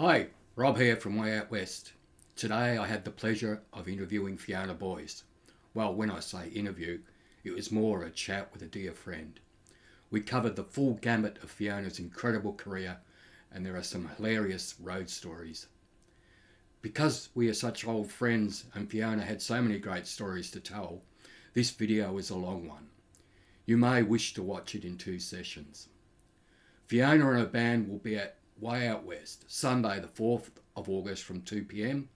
Hi, Rob here from Way Out West. Today I had the pleasure of interviewing Fiona Boyes. Well, when I say interview, it was more a chat with a dear friend. We covered the full gamut of Fiona's incredible career, and there are some hilarious road stories. Because we are such old friends and Fiona had so many great stories to tell, this video is a long one. You may wish to watch it in two sessions. Fiona and her band will be at Way Out West, Sunday the 4th of August from 2 p.m.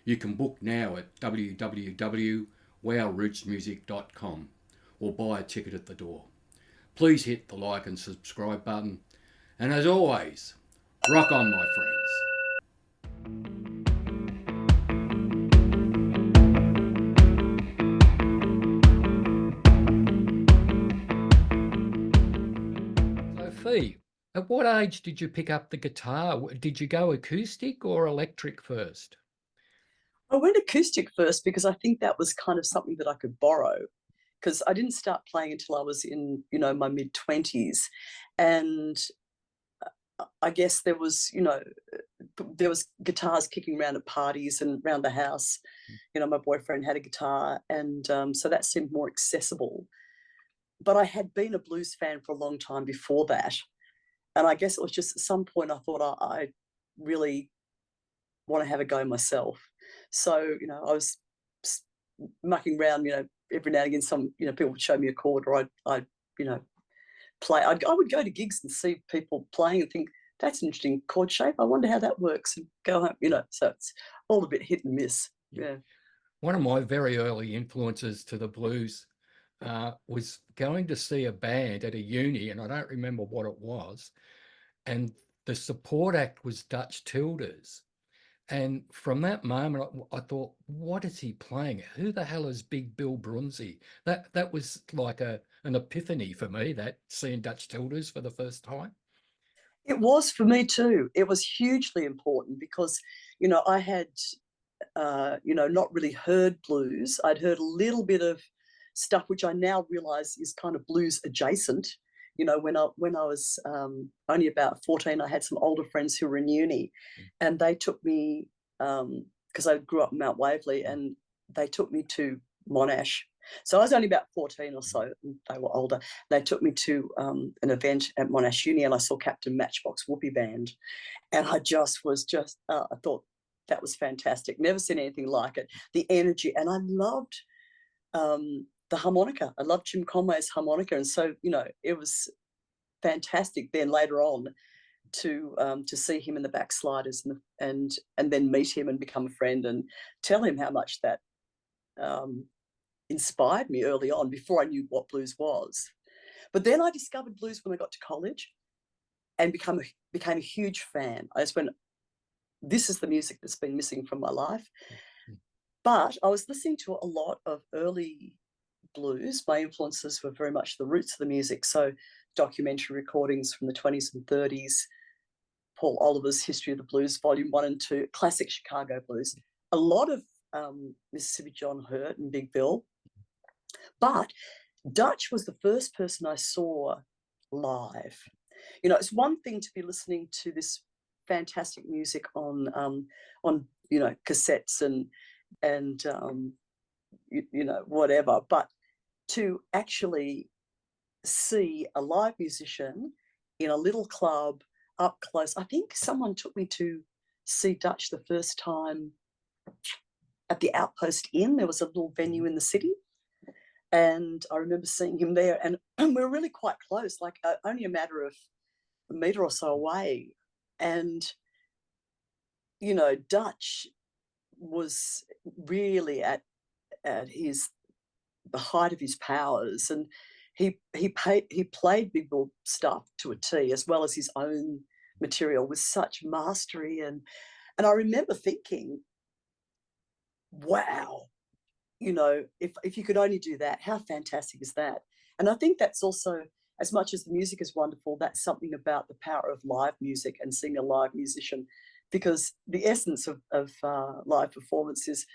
You can book now at www.wowrootsmusic.com or buy a ticket at the door. Please hit the like and subscribe button. And as always, rock on, my friends. Sophie, at what age did you pick up the guitar? Did you go acoustic or electric first? I went acoustic first because I think that was kind of something that I could borrow, because I didn't start playing until I was in, my mid-20s. And I guess there was guitars kicking around at parties and around the house. My boyfriend had a guitar, and so that seemed more accessible. But I had been a blues fan for a long time before that. And I guess it was just at some point I thought I really want to have a go myself. So, I was mucking around, every now and again, people would show me a chord, or I'd play. I would go to gigs and see people playing and think, that's an interesting chord shape. I wonder how that works, and go home, so it's all a bit hit and miss. Yeah. One of my very early influences to the blues was going to see a band at a uni, and I don't remember what it was. And the support act was Dutch Tilders. And from that moment, I thought, what is he playing? Who the hell is Big Bill Brunzi? That was like an epiphany for me, that seeing Dutch Tilders for the first time. It was for me too. It was hugely important because, I had, not really heard blues. I'd heard a little bit of stuff which I now realize is kind of blues adjacent. When I was only about 14, I had some older friends who were in uni, and they took me, because I grew up in Mount Waverley, and they took me to Monash. So I was only about 14 or so, and they were older. They took me to an event at Monash Uni, and I saw Captain Matchbox Whoopee Band, and I thought that was fantastic. Never seen anything like it. The energy, and I loved the harmonica. I loved Jim Conway's harmonica, and so it was fantastic. Then later on, to see him in the Backsliders, and then meet him and become a friend, and tell him how much that inspired me early on, before I knew what blues was. But then I discovered blues when I got to college, and became a huge fan. I just went, this is the music that's been missing from my life. But I was listening to a lot of early blues. My influences were very much the roots of the music. So documentary recordings from the 20s and 30s, Paul Oliver's History of the Blues, Volume 1 and 2, classic Chicago blues, a lot of Mississippi John Hurt and Big Bill. But Dutch was the first person I saw live. It's one thing to be listening to this fantastic music on cassettes and whatever, but to actually see a live musician in a little club up close. I think someone took me to see Dutch the first time at the Outpost Inn. There was a little venue in the city, and I remember seeing him there, and we were really quite close, like only a matter of a meter or so away. And Dutch was really at the height of his powers, and he played Big Bill stuff to a T, as well as his own material, with such mastery. And I remember thinking, wow, if you could only do that, how fantastic is that? And I think that's also, as much as the music is wonderful, that's something about the power of live music and seeing a live musician, because the essence of live performance is,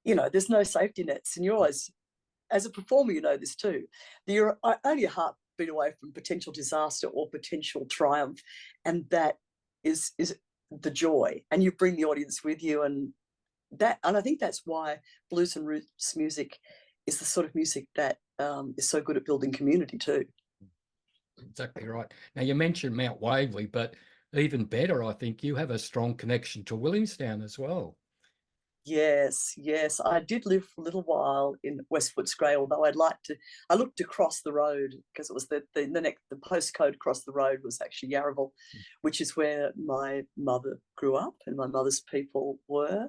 there's no safety nets, and you're always, as a performer, this too. You're only a heartbeat away from potential disaster or potential triumph, and that is the joy, and you bring the audience with you, and I think that's why blues and roots music is the sort of music that is so good at building community too. Exactly right. Now, you mentioned Mount Waverley, but even better, I think you have a strong connection to Williamstown as well. Yes, yes. I did live for a little while in West Footscray, although I looked across the road because it was the postcode across the road was actually Yarraville, which is where my mother grew up and my mother's people were.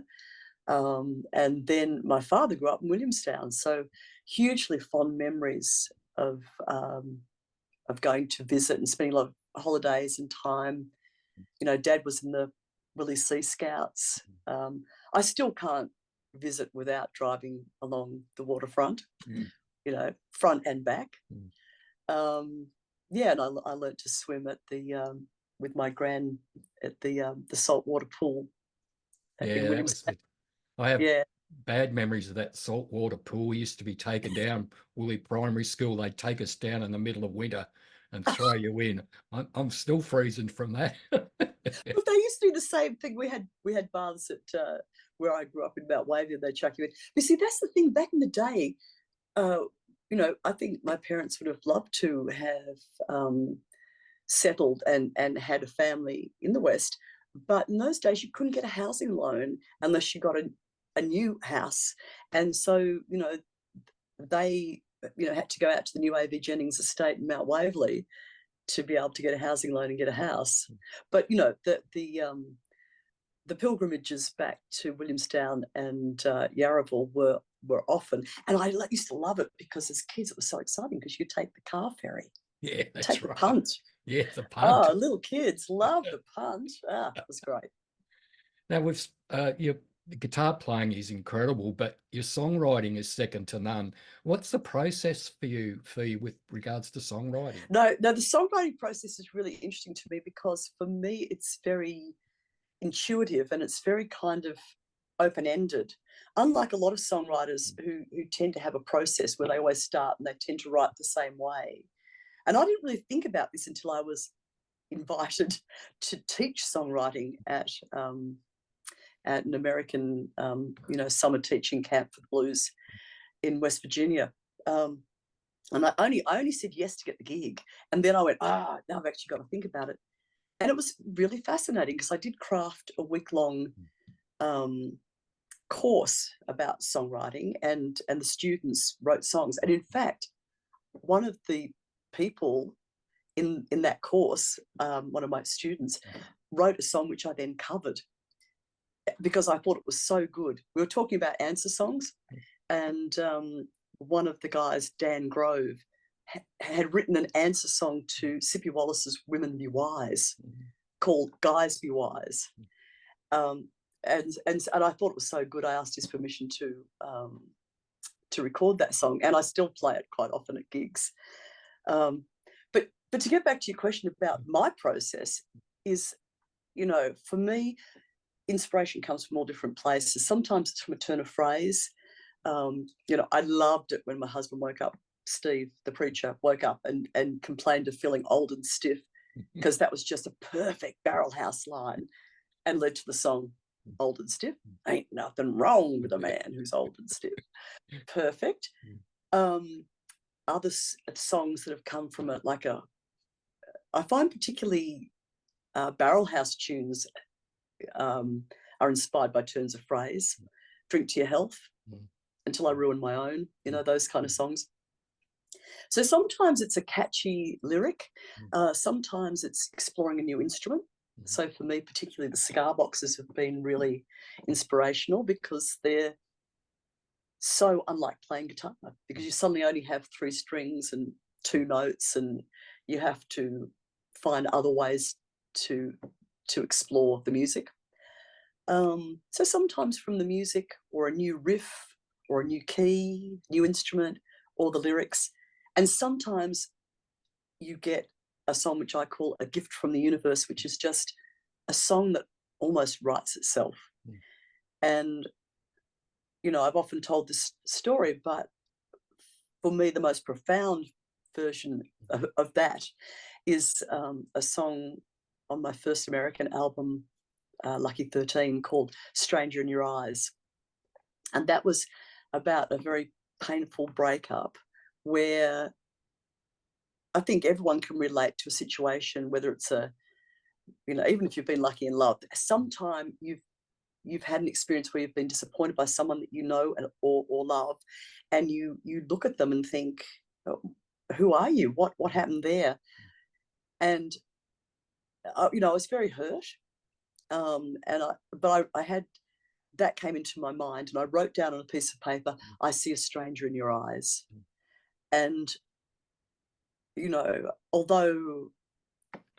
And then my father grew up in Williamstown. So hugely fond memories of going to visit and spending a lot of holidays and time. You know, Dad was in the Willie Sea Scouts. I still can't visit without driving along the waterfront, you know, front and back. Yeah, and I learned to swim at the with my gran at the saltwater pool. Yeah, that was it. I have bad memories of that saltwater pool. We used to be taken down, Woolly Primary School. They'd take us down in the middle of winter and throw you in. I'm still freezing from that. But they used to do the same thing. We had baths at where I grew up in Mount Waverley, and they chuck you in. But see, that's the thing. Back in the day, you know, I think my parents would have loved to have settled and had a family in the West. But in those days, you couldn't get a housing loan unless you got a new house. And so, you know, they, you know, had to go out to the new A.V. Jennings estate in Mount Waverley to be able to get a housing loan and get a house. But, you know, the pilgrimages back to Williamstown and Yarraville were often, and I used to love it because as kids it was so exciting because you take the car ferry. Yeah, that's take right. The punt. Yeah, the punt. Oh, little kids love the punt. It was great. Now, with your guitar playing is incredible, but your songwriting is second to none. What's the process for you with regards to songwriting? No, the songwriting process is really interesting to me because for me it's very intuitive and it's very kind of open-ended. Unlike a lot of songwriters who tend to have a process where they always start and they tend to write the same way. And I didn't really think about this until I was invited to teach songwriting at an American, you know, summer teaching camp for the blues in West Virginia. And I only said yes to get the gig. And then I went, now I've actually got to think about it. And it was really fascinating because I did craft a week-long course about songwriting, and the students wrote songs. And in fact, one of the people in that course, one of my students, wrote a song which I then covered because I thought it was so good. We were talking about answer songs, and one of the guys, Dan Grove, had written an answer song to Sippy Wallace's Women Be Wise called Guys Be Wise. And I thought it was so good, I asked his permission to record that song, and I still play it quite often at gigs. But to get back to your question about my process is, you know, for me, inspiration comes from all different places. Sometimes it's from a turn of phrase. You know, I loved it when my husband woke up, Steve, the preacher, woke up and complained of feeling old and stiff, because that was just a perfect barrel house line and led to the song Old and Stiff. Ain't nothing wrong with a man who's old and stiff. Perfect. Other songs that have come from it, I find particularly barrel house tunes are inspired by turns of phrase. Drink to Your Health, Until I Ruin My Own, you know, those kind of songs. So sometimes it's a catchy lyric, sometimes it's exploring a new instrument. So for me, particularly the cigar boxes have been really inspirational because they're so unlike playing guitar, because you suddenly only have 3 strings and 2 notes, and you have to find other ways to explore the music. So sometimes from the music, or a new riff, or a new key, new instrument, or the lyrics. And sometimes you get a song which I call a gift from the universe, which is just a song that almost writes itself. And, you know, I've often told this story, but for me, the most profound version of that is a song on my first American album, Lucky 13 called Stranger in Your Eyes. And that was about a very painful breakup where I think everyone can relate to a situation, whether it's even if you've been lucky in love, sometime you've had an experience where you've been disappointed by someone that you know or love, and you look at them and think, oh, who are you? What happened there? And I was very hurt, but I had that came into my mind, and I wrote down on a piece of paper, "I see a stranger in your eyes," and although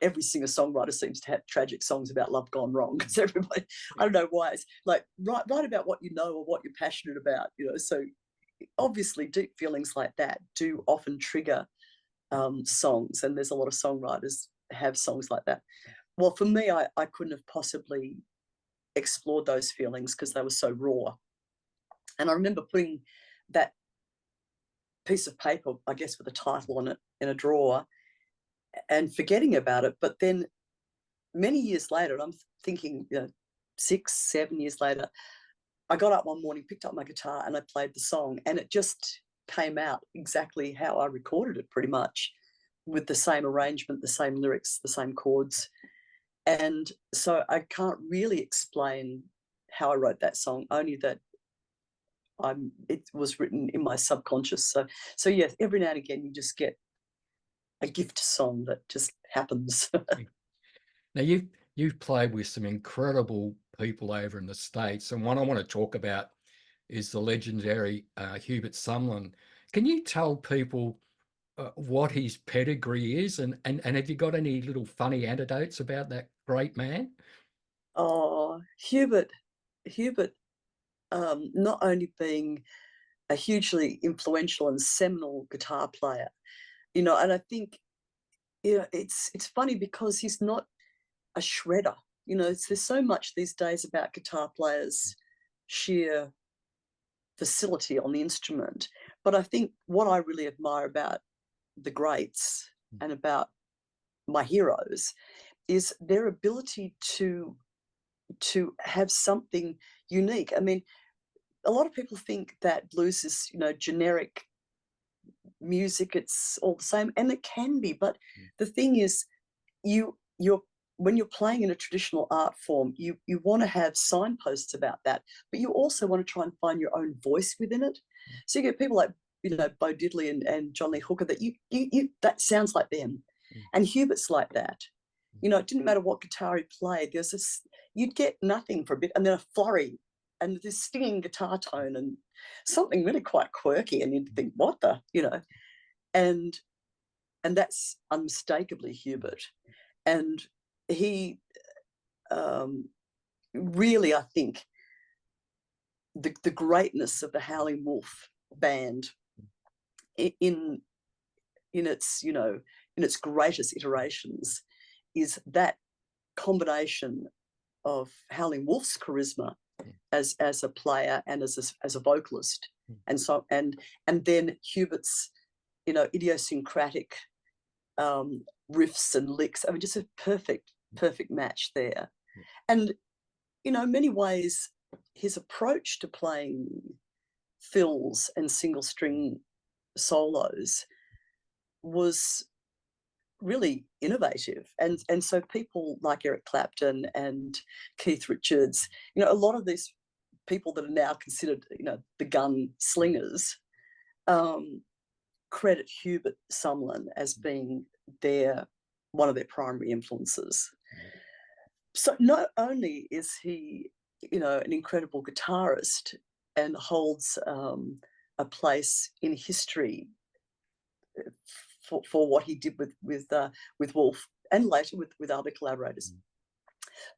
every singer-songwriter seems to have tragic songs about love gone wrong, because everybody, I don't know why, it's like write about what you know or what you're passionate about, so obviously deep feelings like that do often trigger songs, and there's a lot of songwriters have songs like that. Well, for me, I couldn't have possibly explored those feelings because they were so raw. And I remember putting that piece of paper, I guess with a title on it, in a drawer and forgetting about it. But then many years later, and I'm thinking 6, 7 years later, I got up one morning, picked up my guitar, and I played the song, and it just came out exactly how I recorded it, pretty much, with the same arrangement, the same lyrics, the same chords. And so I can't really explain how I wrote that song, only that it was written in my subconscious. So yes, every now and again you just get a gift song that just happens. Now you've played with some incredible people over in the States, and one I want to talk about is the legendary Hubert Sumlin. Can you tell people what his pedigree is, and have you got any little funny anecdotes about that great man? Oh, Hubert, not only being a hugely influential and seminal guitar player, and I think it's funny because he's not a shredder. There's so much these days about guitar players' sheer facility on the instrument, but I think what I really admire about the greats and about my heroes is their ability to have something unique. I mean, a lot of people think that blues is generic music, it's all the same, and it can be, but the thing is, you're when you're playing in a traditional art form, you want to have signposts about that, but you also want to try and find your own voice within it. So you get people like Bo Diddley and John Lee Hooker that you that sounds like them, and Hubert's like that. It didn't matter what guitar he played. There's this, you'd get nothing for a bit, and then a flurry, and this stinging guitar tone, and something really quite quirky, and you'd think, what the, and that's unmistakably Hubert. And he really, I think, the greatness of the Howling Wolf band in its in its greatest iterations is that combination of Howling Wolf's charisma as a player and as a vocalist, and then Hubert's idiosyncratic riffs and licks. I mean, just a perfect match there. And in many ways, his approach to playing fills and single string solos was really innovative, and so people like Eric Clapton and Keith Richards, a lot of these people that are now considered the gun slingers, credit Hubert Sumlin as being one of their primary influences. So not only is he an incredible guitarist and holds a place in history for what he did with Wolf and later with other collaborators,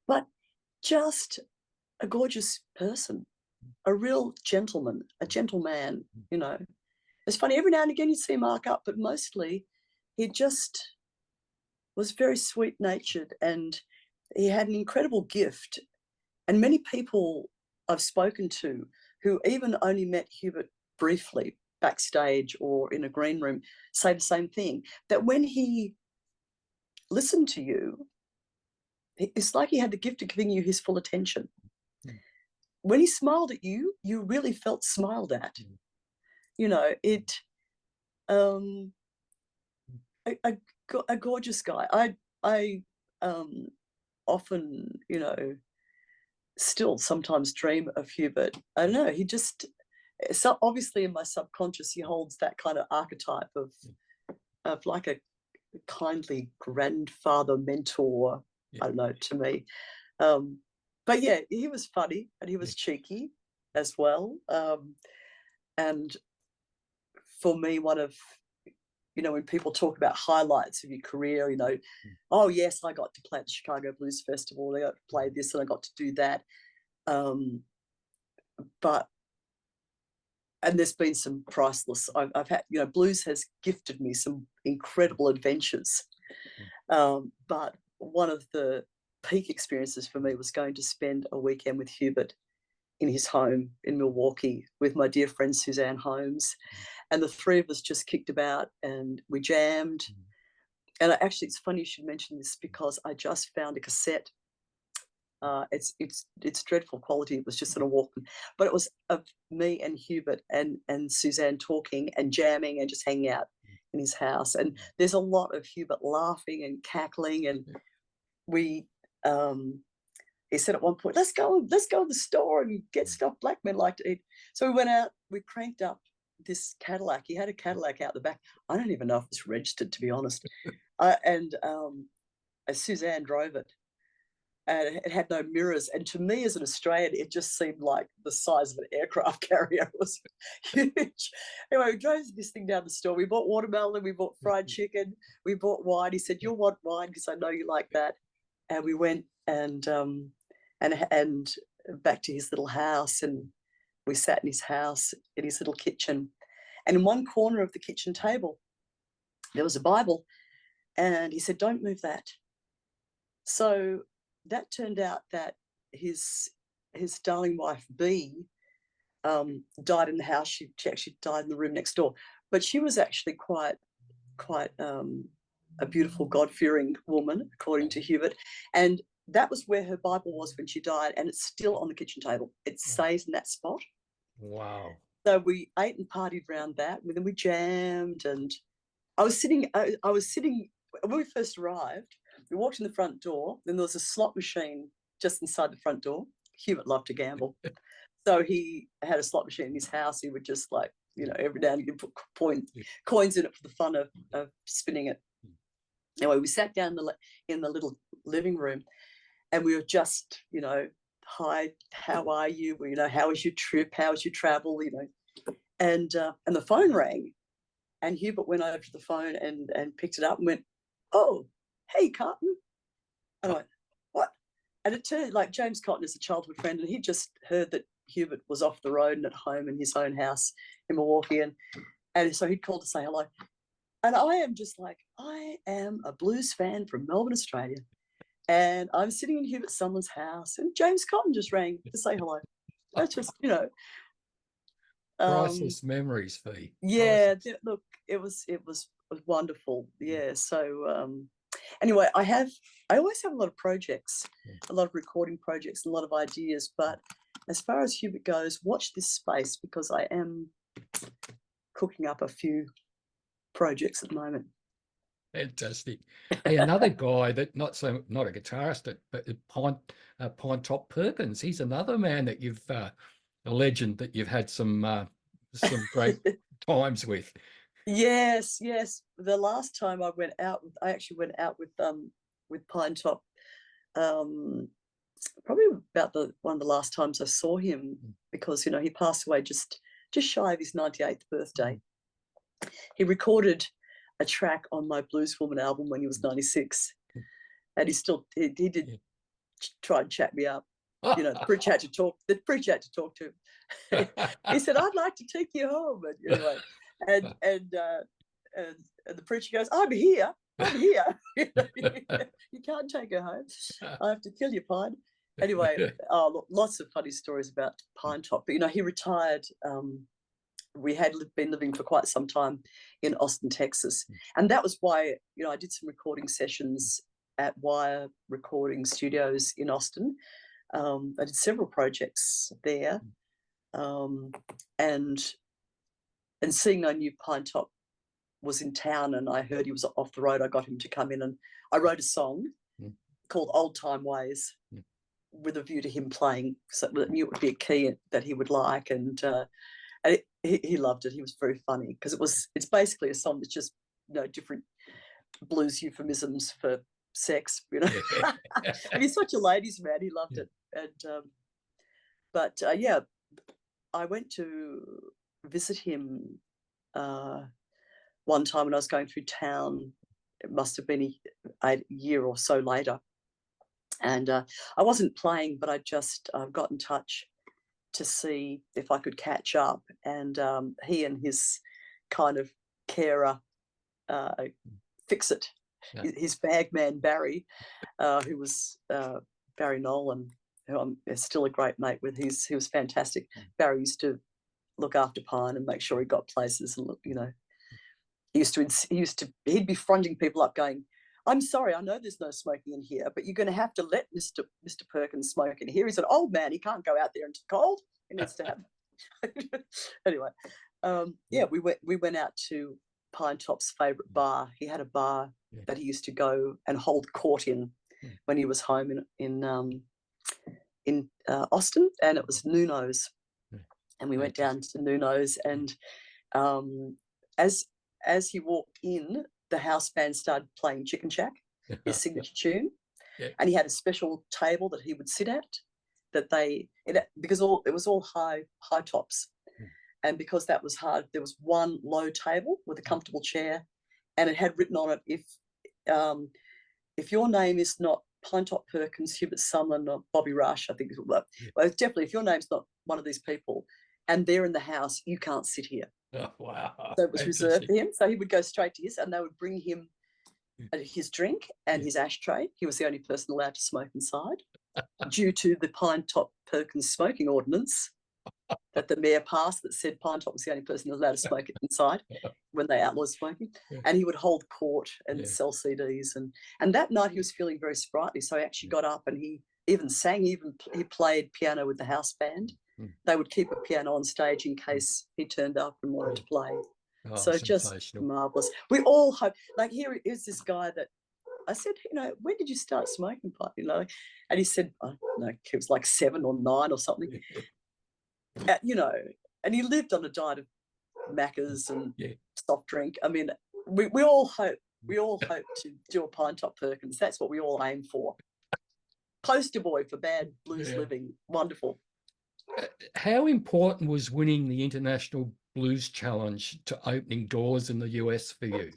but just a gorgeous person, a real gentleman, a gentleman. It's funny, every now and again you'd see him arc up, but mostly he just was very sweet-natured, and he had an incredible gift. And many people I've spoken to who even only met Hubert briefly backstage or in a green room say the same thing, that when he listened to you, it's like he had the gift of giving you his full attention. Mm. When he smiled at you, you really felt smiled at. Mm. You know, it. A gorgeous guy. I often, you know, still sometimes dream of Hubert. I don't know. He just, so obviously in my subconscious, he holds that kind of archetype of like a kindly grandfather mentor. Yeah. I don't know, to me. But yeah, he was funny and he was cheeky as well. And for me, one of, you know, when people talk about highlights of your career, you know, oh yes, I got to play at the Chicago Blues Festival, I got to play this and I got to do that. But, and there's been some priceless, I've had, you know, blues has gifted me some incredible adventures. But one of the peak experiences for me was going to spend a weekend with Hubert in his home in Milwaukee with my dear friend Suzanne Holmes. And the three of us just kicked about and we jammed. And actually, it's funny you should mention this because I just found a cassette. It's dreadful quality. It was just on a Walkman, but it was of me and Hubert and Suzanne talking and jamming and just hanging out in his house. And there's a lot of Hubert laughing and cackling. And we, he said at one point, let's go to the store and get stuff black men like to eat. So we went out. We cranked up this Cadillac. He had a Cadillac out the back. I don't even know if it's registered, to be honest. And Suzanne drove it. And it had no mirrors. And to me, as an Australian, it just seemed like the size of an aircraft carrier. It was huge. Anyway, we drove this thing down the store. We bought watermelon. We bought fried chicken. We bought wine. He said, "You'll want wine because I know you like that." And we went and back to his little house, and we sat in his house in his little kitchen. And in one corner of the kitchen table, there was a Bible. And he said, "Don't move that." So that turned out that his darling wife Bee died in the house. She actually died in the room next door, but she was actually quite a beautiful, God-fearing woman, according to Hubert. And that was where her Bible was when she died, and it's still on the kitchen table. It stays in that spot. Wow. So we ate and partied around that. And then we jammed, and I was sitting when we first arrived. We walked in the front door, then there was a slot machine just inside the front door. Hubert loved to gamble. So he had a slot machine in his house. He would just, like, you know, every now and again put coins in it for the fun of spinning it. Anyway, we sat down in the little living room and we were just, you know, "Hi, how are you? Well, you know, how was your trip? How was your travel?" You know, and the phone rang and Hubert went over to the phone and picked it up and went, "Oh, hey, Carton." And I went, "What?" And it turned, like, James Cotton is a childhood friend, and he just heard that Hubert was off the road and at home in his own house in Milwaukee. And so he'd called to say hello. And I am just like, I am a blues fan from Melbourne, Australia. And I'm sitting in Hubert Sumlin's house, and James Cotton just rang to say hello. That's just, you know. Priceless memories, Fee. Yeah, look, it was wonderful. Yeah. So anyway, I always have a lot of projects, a lot of recording projects, a lot of ideas. But as far as Hubert goes, watch this space because I am cooking up a few projects at the moment. Fantastic. Hey, another guy that not a guitarist, but Pine Top Perkins. He's another man that you've a legend that you've had some great times with. Yes. The last time I actually went out with Pine Top. Probably about one of the last times I saw him, because, you know, he passed away just shy of his 98th birthday. He recorded a track on my Blues Woman album when he was 96, and he did try and chat me up. You know, the preacher had to talk to him. He said, "I'd like to take you home." And anyway, and the preacher goes, I'm here. You can't take her home. I have to kill you, Pine. Anyway, look, lots of funny stories about Pine Top. But, you know, he retired. We had been living for quite some time in Austin, Texas. And that was why, you know, I did some recording sessions at Wire Recording Studios in Austin. I did several projects there, and seeing I knew Pine Top was in town, and I heard he was off the road. I got him to come in, and I wrote a song called Old Time Ways with a view to him playing, so I knew it would be a key that he would like, and he loved it. He was very funny because it's basically a song that's just, you know, different blues euphemisms for sex, you know. And he's such a ladies' man. He loved it. And yeah, I went to visit him one time when I was going through town. It must have been a year or so later, and I wasn't playing, but I just got in touch to see if I could catch up. And he and his kind of carer, Fix-It, his bag man Barry, who was Barry Nolan, who I'm still a great mate with. He was fantastic. Barry used to look after Pine and make sure he got places, and look, you know, he'd be fronting people up, going, "I'm sorry, I know there's no smoking in here, but you're going to have to let Mr. Perkins smoke in here. He's an old man. He can't go out there into the cold. He needs to have." Anyway, yeah, we went out to Pine Top's favourite bar. He had a bar that he used to go and hold court in when he was home in Austin, and it was Nuno's. And we went down to Nuno's, and as he walked in, the house band started playing Chicken Shack, his signature tune, and he had a special table that he would sit at. Because it was all high tops, and because that was hard, there was one low table with a comfortable chair, and it had written on it, if your name is not Pine Top Perkins, Hubert Sumlin, or Bobby Rush, I think it was, well, definitely if your name's not one of these people, and they're in the house, you can't sit here. Oh, wow. So it was reserved for him. So he would go straight to his, and they would bring him his drink and his ashtray. He was the only person allowed to smoke inside due to the Pine Top Perkins smoking ordinance that the mayor passed that said Pine Top was the only person allowed to smoke it inside when they outlawed smoking. And he would hold court and sell CDs. And that night he was feeling very sprightly. So he actually got up and he even sang, he played piano with the house band. They would keep a piano on stage in case he turned up and wanted to play. Oh, so just marvellous. We all hope, like, here is this guy that I said, you know, when did you start smoking pot? You know, and he said, I don't know, it was like 7 or 9 or something. You know, and he lived on a diet of Maccas and soft drink. I mean, we all hope to do a Pine Top Perkins. That's what we all aim for. Poster boy for bad blues living. Wonderful. How important was winning the International Blues Challenge to opening doors in the US for you?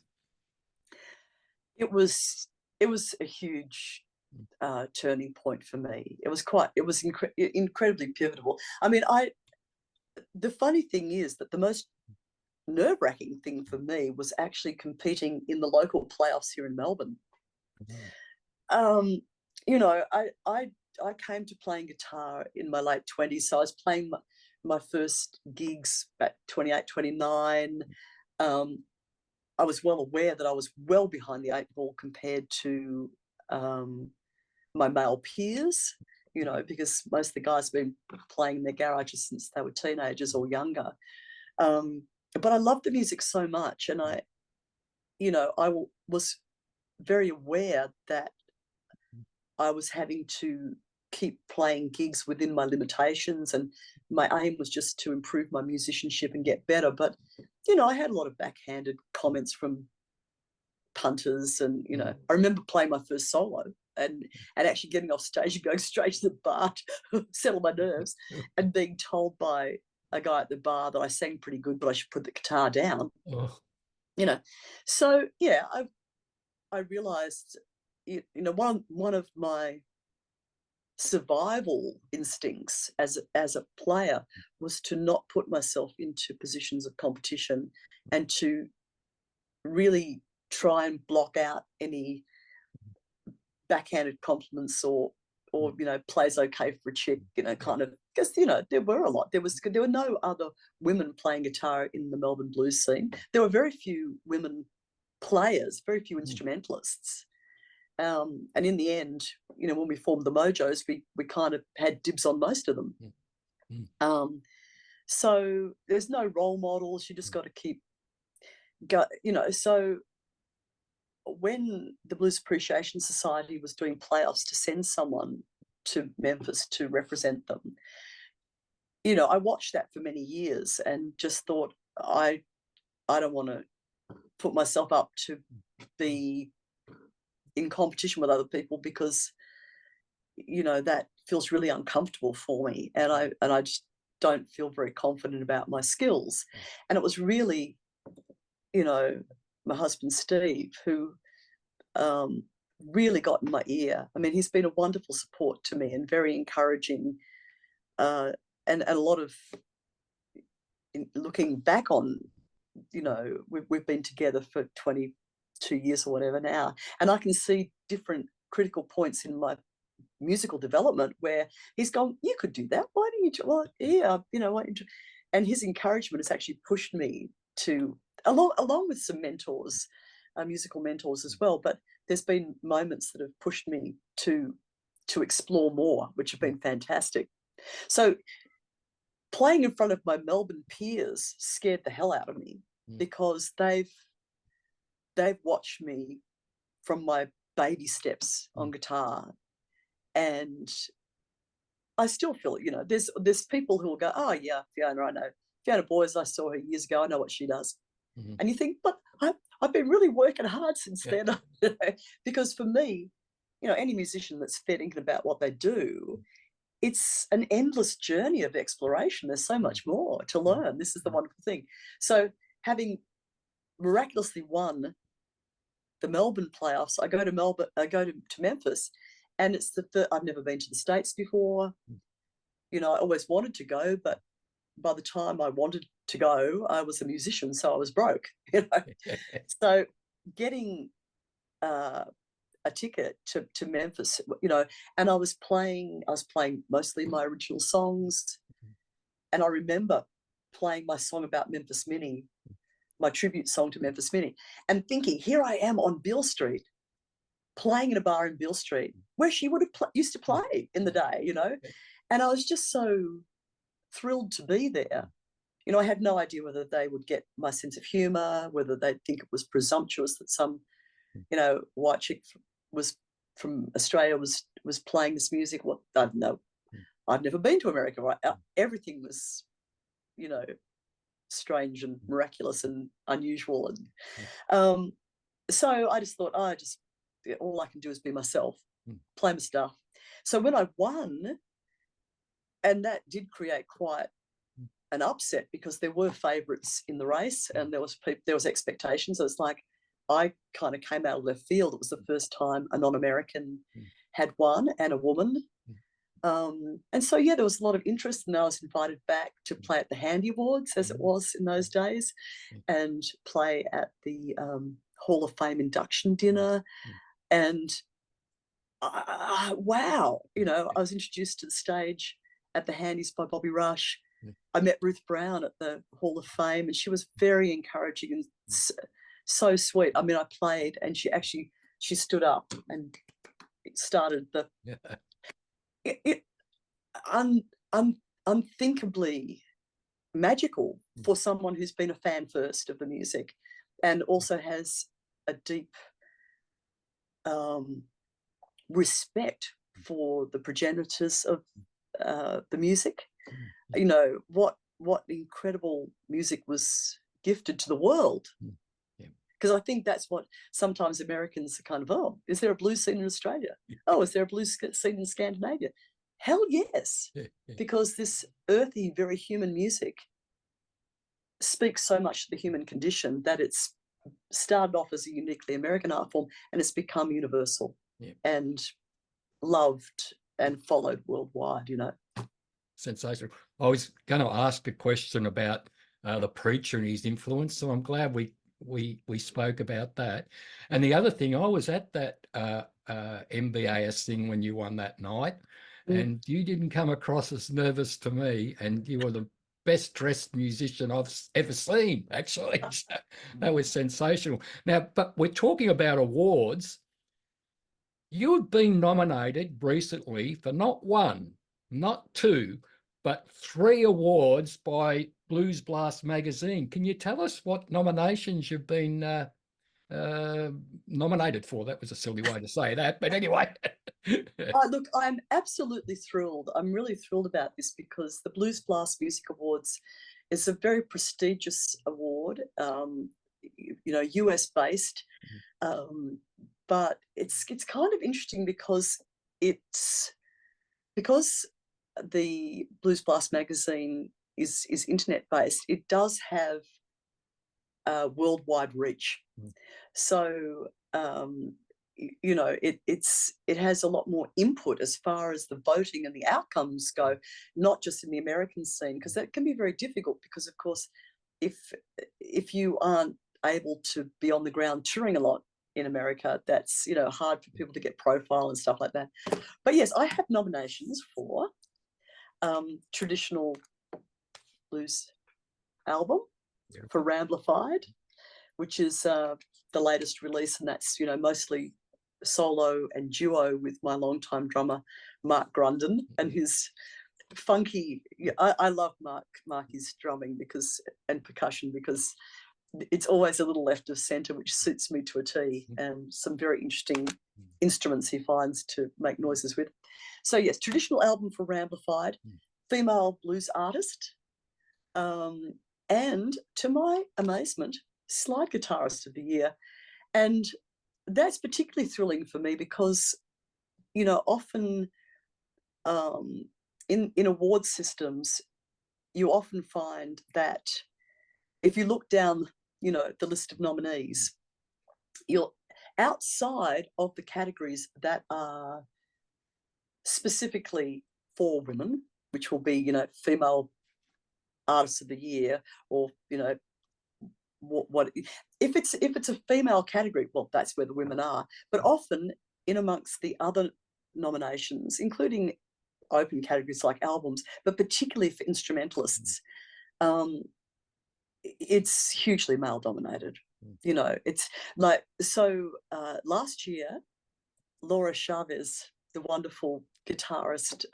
It was a huge turning point for me. It was incredibly pivotal. I mean, the funny thing is that the most nerve-wracking thing for me was actually competing in the local playoffs here in Melbourne. You know, I came to playing guitar in my late 20s, so I was playing my first gigs at 28, 29. I was well aware that I was well behind the 8 ball compared to my male peers, you know, because most of the guys have been playing in their garages since they were teenagers or younger. But I loved the music so much, and I was very aware that I was having to keep playing gigs within my limitations, and my aim was just to improve my musicianship and get better. But, you know, I had a lot of backhanded comments from punters, and, you know, I remember playing my first solo and actually getting off stage and going straight to the bar to settle my nerves, and being told by a guy at the bar that I sang pretty good, but I should put the guitar down. You know, so yeah, I realised, you know, one of my survival instincts as a player was to not put myself into positions of competition, and to really try and block out any backhanded compliments or you know, plays okay for a chick, you know, kind of, because, you know, there were no other women playing guitar in the Melbourne blues scene. There were very few women players, very few instrumentalists. And in the end, you know, when we formed the Mojos, we kind of had dibs on most of them. So there's no role models. You just got to keep you know. So when the Blues Appreciation Society was doing playoffs to send someone to Memphis to represent them, you know, I watched that for many years and just thought, I don't want to put myself up to be in competition with other people, because, you know, that feels really uncomfortable for me, and I just don't feel very confident about my skills. And it was really, you know, my husband Steve who really got in my ear. I mean, he's been a wonderful support to me and very encouraging, and a lot of, looking back on, you know, we've been together for 22 years or whatever now, and I can see different critical points in my musical development where he's gone, you could do that, why don't you? Well, yeah, you know, and his encouragement has actually pushed me to, along with some mentors, musical mentors as well, but there's been moments that have pushed me to explore more, which have been fantastic. So playing in front of my Melbourne peers scared the hell out of me, because they've watched me from my baby steps on guitar, and I still feel, you know, there's people who will go, oh yeah, Fiona, I know Fiona Boyes, I saw her years ago, I know what she does. And you think, but I've been really working hard since then. Because for me, you know, any musician that's thinking about what they do, it's an endless journey of exploration. There's so much more to learn. This is the wonderful thing. So having miraculously won the Melbourne playoffs, I go to Memphis, and it's I've never been to the States before. You know, I always wanted to go, but by the time I wanted to go, I was a musician, so I was broke. You know, so getting a ticket to Memphis, you know, and I was playing mostly my original songs, and I remember playing my song about Memphis Minnie, my tribute song to Memphis Minnie, and thinking, here I am on Beale Street, playing in a bar in Beale Street where she would have used to play in the day, you know, and I was just so thrilled to be there. You know, I had no idea whether they would get my sense of humor, whether they'd think it was presumptuous that some, you know, white chick was from Australia was playing this music. What, I don't know. I'd never been to America. Right? Everything was, you know, strange and miraculous and unusual, and so I just thought, all I can do is be myself, play my stuff. So when I won, and that did create quite an upset, because there were favourites in the race, and there was expectations. So it's like I kind of came out of left field. It was the first time a non-American had won, and a woman. And so, yeah, there was a lot of interest, and I was invited back to play at the Handy Awards, as it was in those days, and play at the Hall of Fame induction dinner. And wow, you know, I was introduced to the stage at the Handies by Bobby Rush. I met Ruth Brown at the Hall of Fame, and she was very encouraging and so sweet. I mean, I played, and she stood up and started the unthinkably magical for someone who's been a fan first of the music, and also has a deep respect for the progenitors of the music. You know, what incredible music was gifted to the world. Because I think that's what sometimes Americans are kind of, oh, is there a blues scene in Australia? Oh, is there a blues scene in Scandinavia? Hell yes, because this earthy, very human music speaks so much to the human condition that it's started off as a uniquely American art form, and it's become universal and loved and followed worldwide, you know. Sensational. I was going to ask a question about the preacher and his influence, so I'm glad we spoke about that. And the other thing, I was at that MBAS thing when you won that night, and you didn't come across as nervous to me, and you were the best dressed musician I've ever seen, actually. So that was sensational. Now, but we're talking about awards. You've been nominated recently for not one, not two, but 3 awards by Blues Blast magazine. Can you tell us what nominations you've been nominated for? That was a silly way to say that, but anyway. Look, I'm absolutely thrilled. I'm really thrilled about this because the Blues Blast Music Awards is a very prestigious award, US based, but it's kind of interesting because the Blues Blast magazine is internet based. It does have worldwide reach, so it has a lot more input as far as the voting and the outcomes go, not just in the American scene, because that can be very difficult. Because of course, if you aren't able to be on the ground touring a lot in America, that's hard for people to get profile and stuff like that. But yes, I have nominations for traditional blues album, for Ramblified, which is the latest release, and that's mostly solo and duo with my longtime drummer Mark Grunden and his funky. I love Marky's drumming and percussion, because it's always a little left of centre, which suits me to a T, and some very interesting instruments he finds to make noises with. So yes, traditional album for Ramblified, female blues artist, and to my amazement, slide guitarist of the year. And that's particularly thrilling for me because, often in award systems, you often find that if you look down, the list of nominees, you're outside of the categories that are specifically for women, which will be, female artist of the year, or, what if it's a female category, well, that's where the women are. But often in amongst the other nominations, including open categories like albums, but particularly for instrumentalists, it's hugely male dominated. It's like, so last year, Laura Chavez, the wonderful guitarist,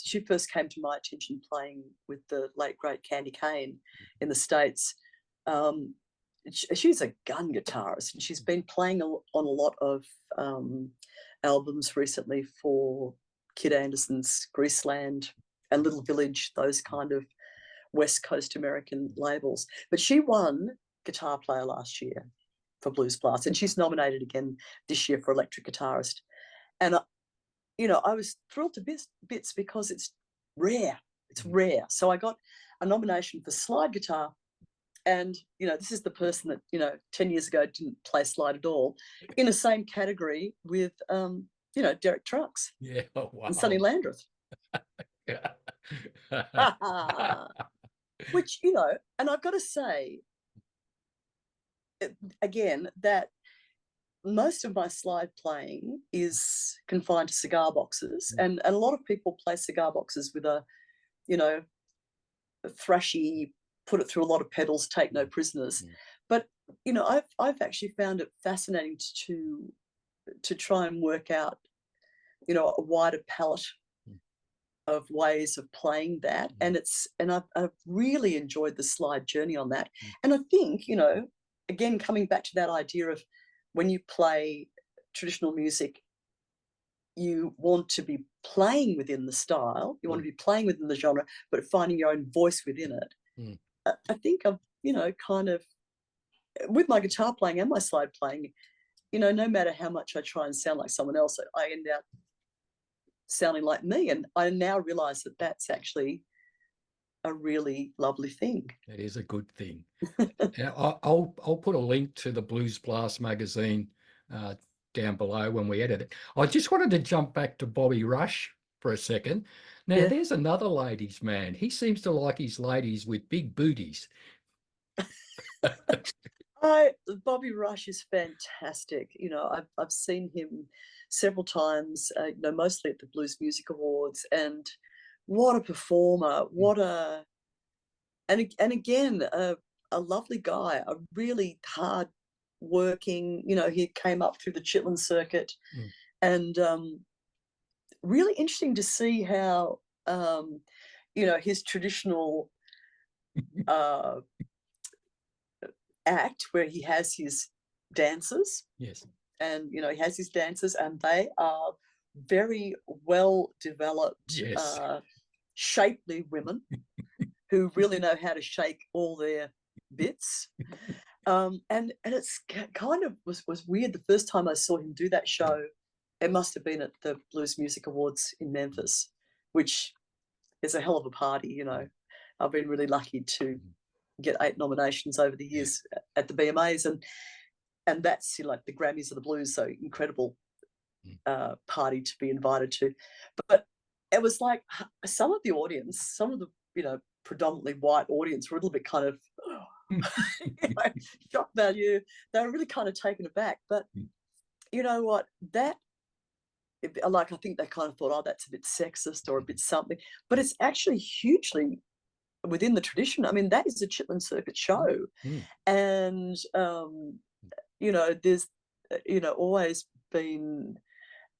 she first came to my attention playing with the late great Candy Kane in the States. She's a gun guitarist, and she's been playing on a lot of albums recently for Kid Anderson's Greaseland and Little Village, those kind of West Coast American labels. But she won Guitar Player last year for Blues Blast, and she's nominated again this year for Electric Guitarist. And I was thrilled to bits because it's rare. It's rare. So I got a nomination for slide guitar, and this is the person that 10 years ago didn't play slide at all, in the same category with Derek Trucks, wow. and Sonny Landreth. Which, and I've got to say again that most of my slide playing is confined to cigar boxes, and a lot of people play cigar boxes with a thrashy, put it through a lot of pedals, take no prisoners. But I've actually found it fascinating to try and work out a wider palette of ways of playing that, and I've really enjoyed the slide journey on that. And I think again, coming back to that idea of when you play traditional music, you want to be playing within the style, you want to be playing within the genre, but finding your own voice within it. I think I've, kind of, with my guitar playing and my slide playing, no matter how much I try and sound like someone else, I end up sounding like me. And I now realize that that's actually a really lovely thing. It is a good thing. I'll put a link to the Blues Blast magazine down below when we edit it. I just wanted to jump back to Bobby Rush for a second. Now, there's another ladies' man. He seems to like his ladies with big booties. Bobby Rush is fantastic. I've seen him several times, mostly at the Blues Music Awards, and what a performer, and again, a lovely guy, a really hard working. You know, he came up through the Chitlin circuit, Mm. and really interesting to see how, you know, his traditional act where he has his dancers. Yes. And, you know, he has his dancers and they are very well developed, Yes. shapely women who really know how to shake all their bits. And it's kind of was weird. The first time I saw him do that show, it must have been at the Blues Music Awards in Memphis, which is a hell of a party, you know. I've been really lucky to get 8 nominations over the years at the BMAs, and that's, you know, like the Grammys of the blues, so incredible party to be invited to. But it was like some of the audience, some of the, you know, predominantly white audience were a little bit kind of you know, shock value. They were really kind of taken aback. But you know what, that, like, I think they kind of thought, oh, that's a bit sexist or a bit something, but it's actually hugely within the tradition. I mean, that is a Chitlin Circuit show. And you know, there's, you know, always been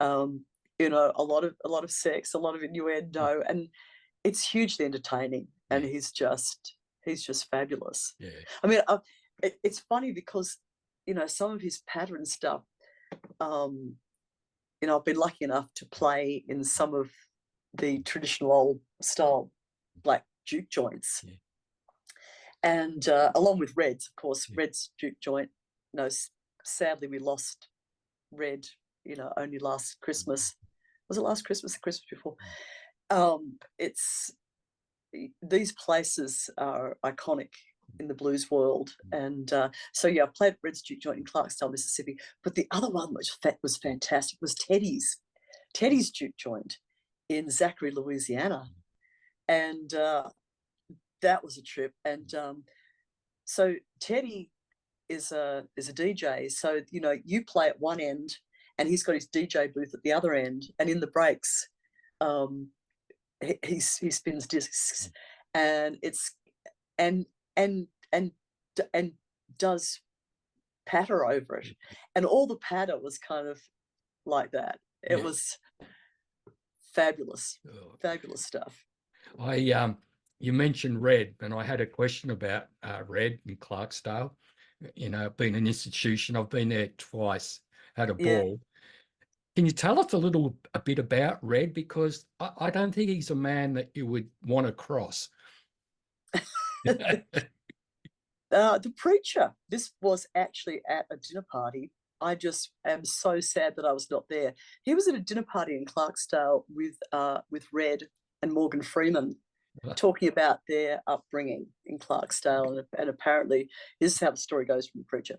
you know, a lot of sex, a lot of innuendo, and it's hugely entertaining. And he's just fabulous. I mean, it's funny because, you know, some of his pattern stuff, you know, I've been lucky enough to play in some of the traditional old style black juke joints. And along with Red's, of course, Red's juke joint. You know, sadly, we lost Red, you know, only last Christmas. Was it last Christmas? The Christmas before? It's, these places are iconic in the blues world. And so, yeah, I played Red's juke joint in Clarksdale, Mississippi. But the other one, which was fantastic, was Teddy's juke joint in Zachary, Louisiana. And that was a trip. And so Teddy is a DJ. So, you know, you play at one end and he's got his DJ booth at the other end. And in the breaks, he spins discs, and it's and does patter over it, and all the patter was kind of like that. It was fabulous, fabulous stuff. You mentioned Red, and I had a question about Red in Clarksdale. You know, being an institution, I've been there twice, had a ball. Can you tell us a bit about Red? Because I don't think he's a man that you would want to cross. The preacher, this was actually at a dinner party. I just am so sad that I was not there. He was at a dinner party in Clarksdale with Red and Morgan Freeman, talking about their upbringing in Clarksdale. And apparently, this is how the story goes from the preacher.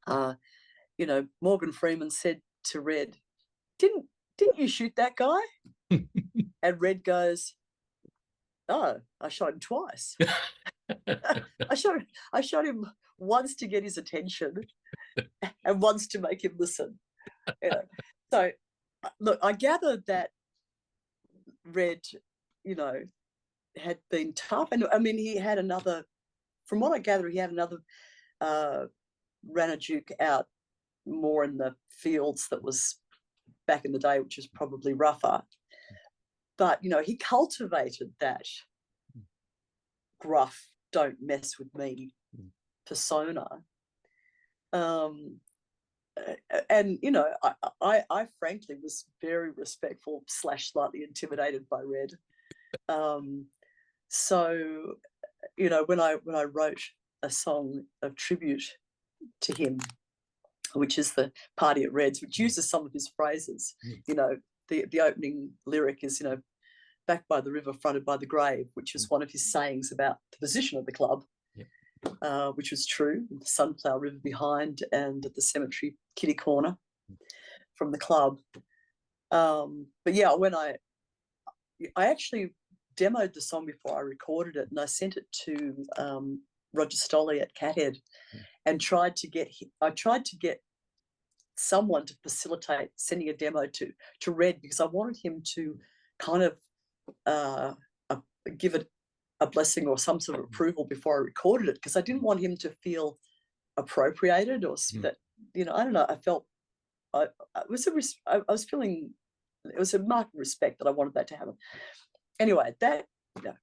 You know, Morgan Freeman said to Red, didn't you shoot that guy? And Red goes, oh, I shot him twice. I shot him once to get his attention and once to make him listen. You know? So look, I gathered that Red, you know, had been tough. And I mean, he had another, from what I gather, he had another ran a juke out more in the fields that was back in the day, which was probably rougher. But, you know, he cultivated that gruff, don't mess with me persona. And, you know, I frankly was very respectful / slightly intimidated by Red. So, you know, when I wrote a song of tribute to him, which is the Party at Red's, which uses some of his phrases, you know, the opening lyric is, you know, back by the river, fronted by the grave, which is one of his sayings about the position of the club, which was true, with the Sunplow River behind and at the cemetery kitty corner from the club. But yeah, when I actually demoed the song before I recorded it, and I sent it to Roger Stolley at Cathead, and tried to get someone to facilitate sending a demo to Red, because I wanted him to kind of give it a blessing or some sort of approval before I recorded it, because I didn't want him to feel appropriated or Mm. that, you know, I don't know. I felt I was feeling it was a mark of respect that I wanted that to happen. Anyway, that, you know,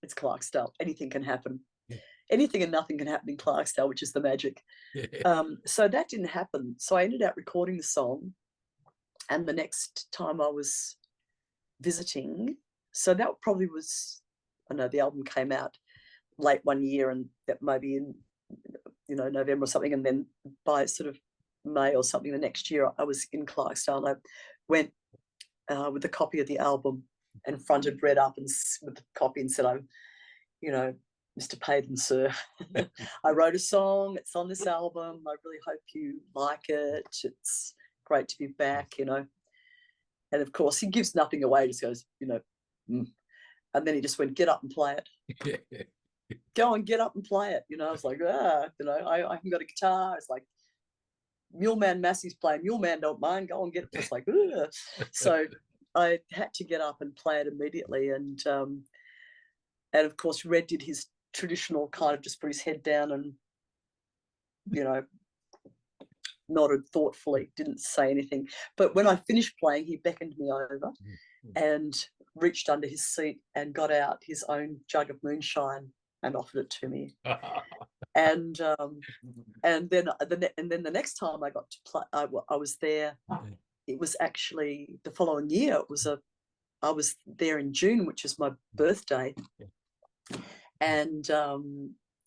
it's Clarksdale. Anything can happen. Yeah. Anything and nothing can happen in Clarksdale, which is the magic. Yeah. So that didn't happen. So I ended up recording the song, and the next time I was visiting, so that probably was, I know the album came out late one year, and that maybe in, you know, November or something, and then by sort of May or something the next year, I was in Clarksdale. I went with a copy of the album and fronted Red up and with the copy and said, "I'm, you know, Mr. Payton, sir, I wrote a song. It's on this album. I really hope you like it. It's great to be back, you know." And of course, he gives nothing away. He just goes, you know, and then he just went, "Get up and play it. Go and get up and play it." You know, I was like, you know, I haven't got a guitar. It's like, Muleman Massey's playing. Muleman don't mind. Go and get it. Just like, ugh. So I had to get up and play it immediately. And of course, Red did his traditional kind of just put his head down and, you know, nodded thoughtfully, didn't say anything. But when I finished playing, he beckoned me over and reached under his seat and got out his own jug of moonshine and offered it to me. And then the next time I got to play, I was there. It was actually the following year. I was there in June, which is my birthday, and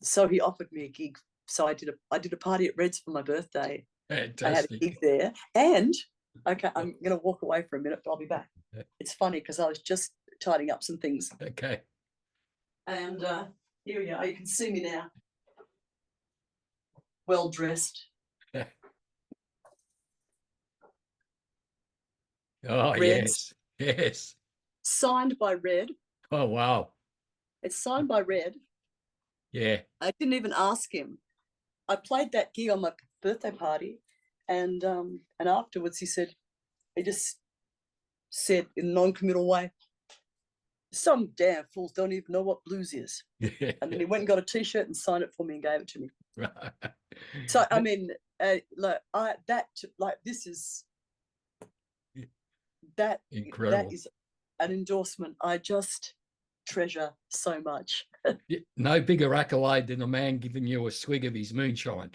so he offered me a gig. So I did a party at Red's for my birthday. Fantastic. I had a gig there, and okay, I'm going to walk away for a minute, but I'll be back. It's funny because I was just tidying up some things. Okay. And here we are. You can see me now. Well dressed. Oh, Reds. yes. Signed by Red. Oh, wow. It's signed by Red. Yeah. I didn't even ask him. I played that gig on my birthday party, and afterwards he just said in a non-committal way, "Some damn fools don't even know what blues is." And then he went and got a T-shirt and signed it for me and gave it to me. Right. So I mean, this is that Incredible. That is an endorsement I just treasure so much. No bigger accolade than a man giving you a swig of his moonshine.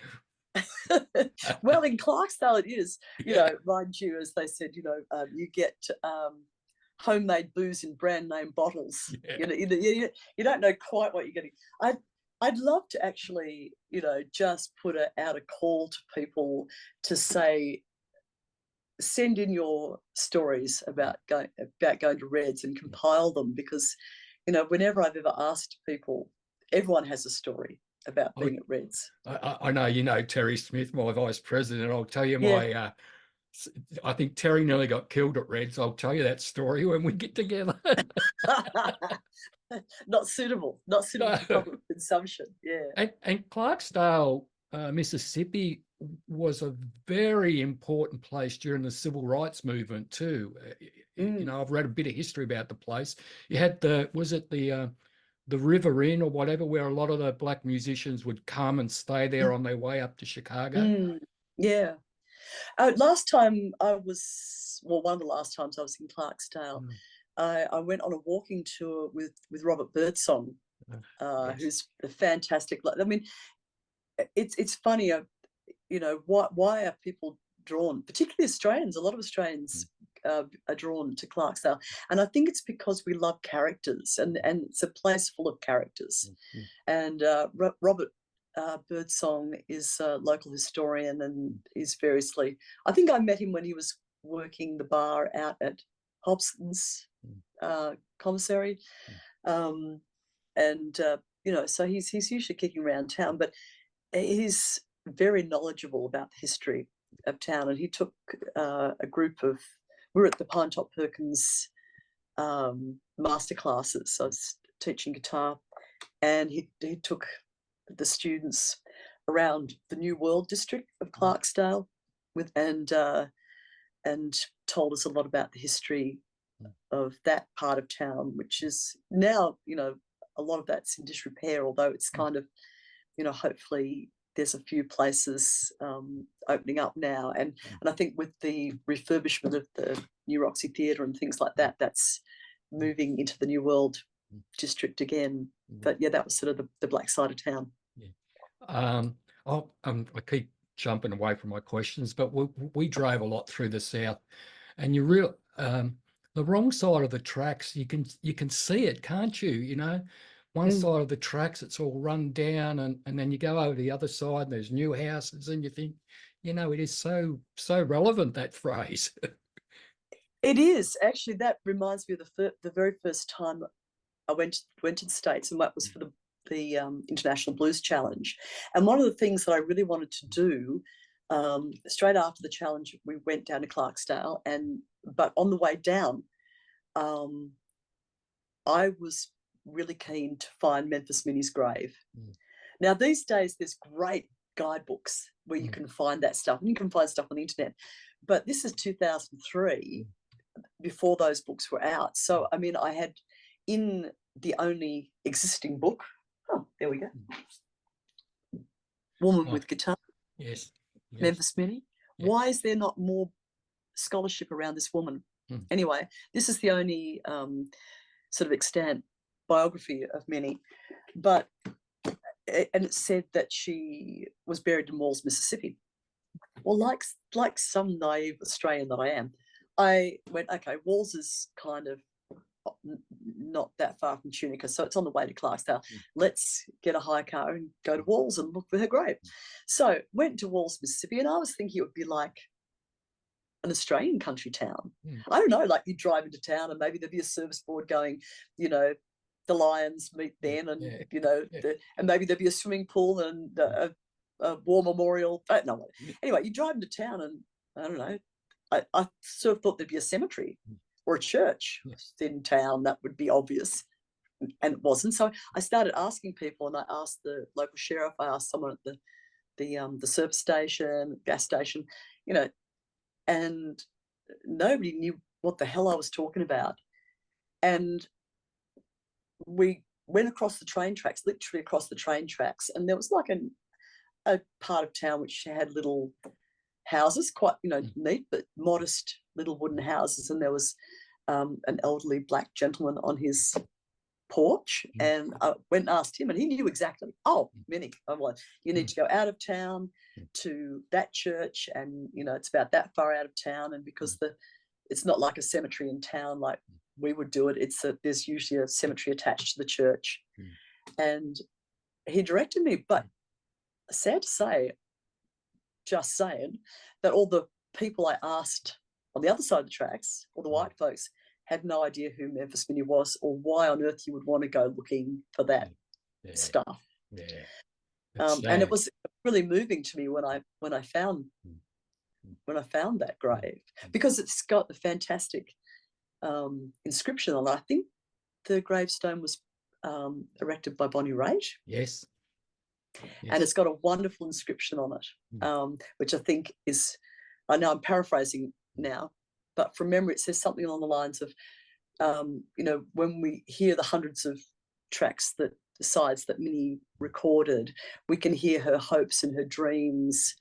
Well, in Clarksdale it is, you know, mind you, as they said, you know, you get homemade booze in brand name bottles. Yeah. You don't know quite what you're getting. I'd love to actually, you know, just put out a call to people to say, send in your stories about going to Reds and compile them, because, you know, whenever I've ever asked people, everyone has a story about being at Reds. I know, you know, Terry Smith, my vice president. I'll tell you I think Terry nearly got killed at Reds. I'll tell you that story when we get together. Not suitable for public consumption. Yeah. And Clarksdale, Mississippi was a very important place during the civil rights movement too. You know, I've read a bit of history about the place. You had the River Inn or whatever, where a lot of the black musicians would come and stay there on their way up to Chicago. Yeah. Last time I was, one of the last times I was in Clarksdale, I went on a walking tour with Robert Birdsong, who's a fantastic. I mean, it's funny, you know, why are people drawn, particularly Australians? A lot of Australians are drawn to Clarksdale, and I think it's because we love characters, and it's a place full of characters. And Robert Birdsong is a local historian and is variously. I think I met him when he was working the bar out at Hobson's commissary, and you know, so he's usually kicking around town, but he's very knowledgeable about the history of town. And he took a group of. We were at the Pinetop Perkins master classes. So I was teaching guitar, and he took the students around the New World district of Clarksdale and told us a lot about the history of that part of town, which is now, you know, a lot of that's in disrepair, although it's kind of, you know, hopefully there's a few places opening up now, and I think with the refurbishment of the New Roxy Theatre and things like that, that's moving into the New World district again. But yeah, that was sort of the black side of town. Yeah. I keep jumping away from my questions, but we drove a lot through the south, and the wrong side of the tracks, you can see it, can't you? You know, one side of the tracks, it's all run down, and then you go over the other side and there's new houses, and you think, you know, it is so relevant, that phrase. It is actually. That reminds me of the very first time I went to the States, and that was for the International Blues Challenge. And one of the things that I really wanted to do, straight after the challenge, we went down to Clarksdale, but on the way down, I was really keen to find Memphis Minnie's grave. Now, these days, there's great guidebooks where you can find that stuff, and you can find stuff on the internet. But this is 2003, before those books were out. So, I mean, I had in the only existing book, there we go, Woman with Guitar, yes. Memphis Minnie. Yeah. Why is there not more scholarship around this woman? Anyway, this is the only sort of extant biography of Minnie, and it said that she was buried in Walls, Mississippi. Well, like some naive Australian that I am, I went, okay, Walls is kind of not that far from Tunica, so it's on the way to Clarksdale. Let's get a hire car and go to Walls and look for her grave. So went to Walls, Mississippi, and I was thinking it would be like an Australian country town. I don't know, like you drive into town and maybe there'd be a service board going, you know, the Lions meet then, and you know, and maybe there'd be a swimming pool and a war memorial. No, anyway, you drive into town, and I don't know, I sort of thought there'd be a cemetery or a church in town. That would be obvious, and it wasn't. So I started asking people, and I asked the local sheriff, I asked someone at the service station, gas station, you know, and nobody knew what the hell I was talking about. And we went across the train tracks, literally across the train tracks, and there was like a part of town which had little houses, quite, you know, neat but modest little wooden houses, and there was an elderly black gentleman on his porch, and I went and asked him, and he knew exactly. Oh, Minnie, I'm like, you need to go out of town to that church, and you know, it's about that far out of town, and because it's not like a cemetery in town like we would do it. There's usually a cemetery attached to the church, and he directed me. But sad to say, just saying, that all the people I asked on the other side of the tracks, all the white folks, had no idea who Memphis Minnie was, or why on earth you would want to go looking for that stuff. And it was really moving to me when I found that grave, because it's got the fantastic inscription on it. I think the gravestone was erected by Bonnie Raitt. Yes. And it's got a wonderful inscription on it, which I think is, I know I'm paraphrasing now, but from memory it says something along the lines of, you know, when we hear the hundreds of tracks that sides that Minnie recorded, we can hear her hopes and her dreams,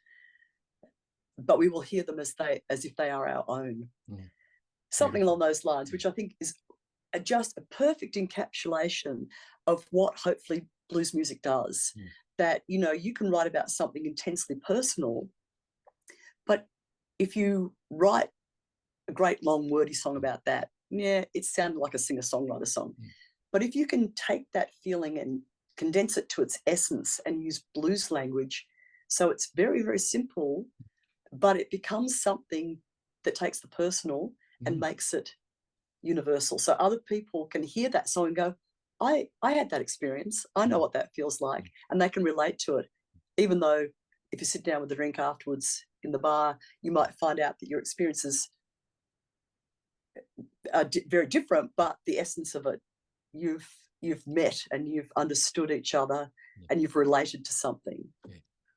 but we will hear them as if they are our own. Something along those lines, which I think is just a perfect encapsulation of what hopefully blues music does. That, you know, you can write about something intensely personal, but if you write a great long wordy song about that, it sounded like a singer-songwriter song. But if you can take that feeling and condense it to its essence and use blues language, so it's very, very simple, but it becomes something that takes the personal and makes it universal. So other people can hear that song and go, I had that experience. I know what that feels like, and they can relate to it. Even though if you sit down with a drink afterwards in the bar, you might find out that your experiences are very different, but the essence of it, you've met and you've understood each other and you've related to something.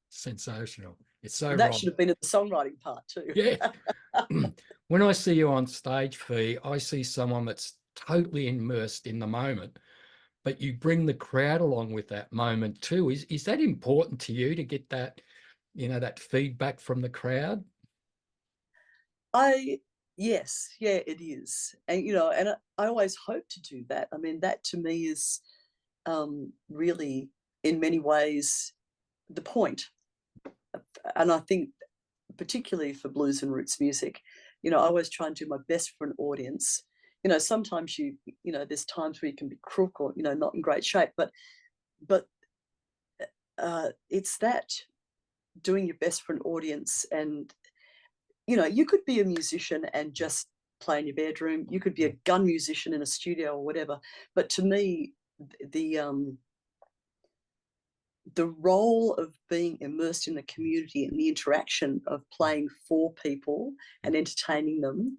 Sensational. It's so that should have been at the songwriting part too. When I see you on stage, Fee, I see someone that's totally immersed in the moment. but you bring the crowd along with that moment too. Is that important to you to get that, that feedback from the crowd? Yes, yeah, it is. And, I always hope to do that. I mean, that to me is really, in many ways, the point. And I think, particularly for blues and roots music, I always try and do my best for an audience. Sometimes there's times where you can be crook or, not in great shape, but it's that doing your best for an audience. And you could be a musician and just play in your bedroom. You could be a gun musician in a studio or whatever. But to me, the role of being immersed in the community and the interaction of playing for people and entertaining them,